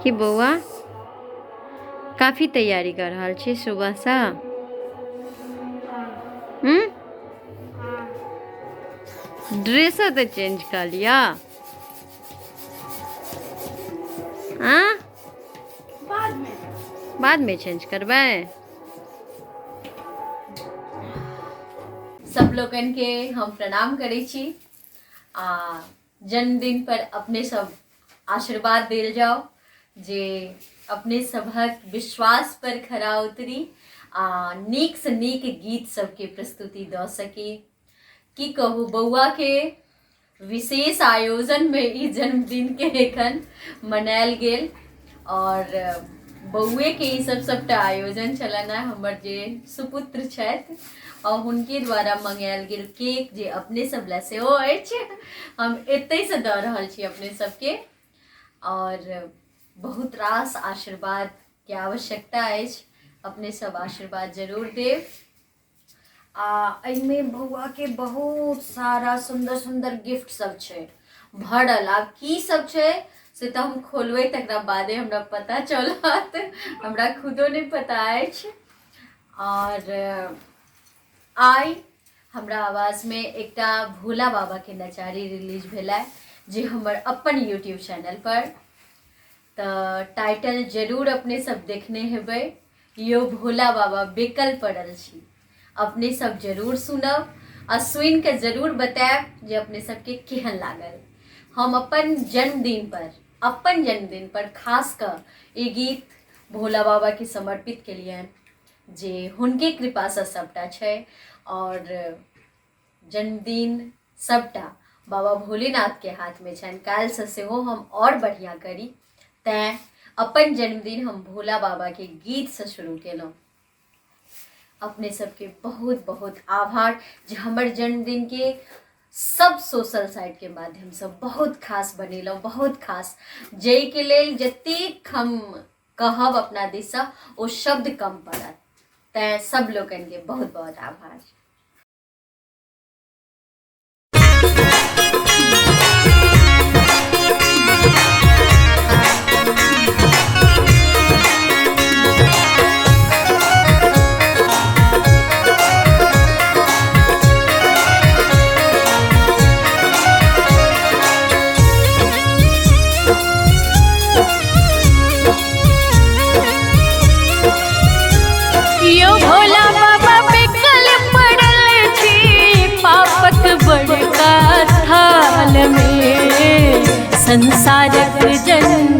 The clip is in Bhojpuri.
कि बौआ काफी तैयारी कर रहल छी सुबह से। ड्रेस तो चेंज कर लिया। हाँ बाद में चेंज करबै। सब लोगन के हम प्रणाम करै छी। जन्मदिन पर अपने सब आशीर्वाद देल जाओ जे अपने सबक विश्वास पर खरा उतरी नीक से नीक गीत सबके प्रस्तुति द सकी। की कहू बौआ के विशेष आयोजन में ई जन्मदिन के एखन मनायल गेल और बउए के ई सब सबटा आयोजन चलन है। हमर जे सुपुत्र छथि और हुनके द्वारा मंगायल गेल केक जे अपने सब ला सेहो अछि, हम एतै से दऽ रहल छी अपने सबके। और बहुत रास आशीर्वाद के आवश्यकता अछि, अपने सब आशीर्वाद जरूर देव। एहिमे बौआ के बहुत सारा सुंदर सुंदर गिफ्ट सब छै भरल। आब की सब छै से तो हम खोलबै तकरा बादे हमरा पता चलत, हमरा खुदो नहीं पता अछि। और आई हमरा आवाज में एकटा भोला बाबा के नचारी रिलीज भेला जे हमर अपन यूट्यूब चैनल पर। तो टाइटल जरूर अपने सब देखने हेबै, यो भोला बाबा बेकल पड़ल छी। अपने सब जरूर सुनब आ सुन के जरूर बताएब जे अपने सबके केहन लागल। हम अपन जन्मदिन पर खास कर ये गीत भोला बाबा के समर्पित के लिए जे हुनके कृपा से सबटा छै। और जन्मदिन सबटा बाबा भोलेनाथ के हाथ में छनि। काल्हि से सेहो हम और बढ़िया करी, तैं अपन जन्मदिन हम भोला बाबा के गीत से शुरू केलहुँ। अपने सबके बहुत बहुत आभार जे हमर जन्मदिन के सब सोशल साइट के माध्यम से बहुत खास बनेलहुँ, बहुत खास, जै के लेल जतेक हम कहब अपना दिस से ओ शब्द कम पड़त। तैं सब लोगन के बहुत बहुत आभार। यो भोला बाबा बेकल पड़ल छी पापक बड़का थाल में, संसारक जन्म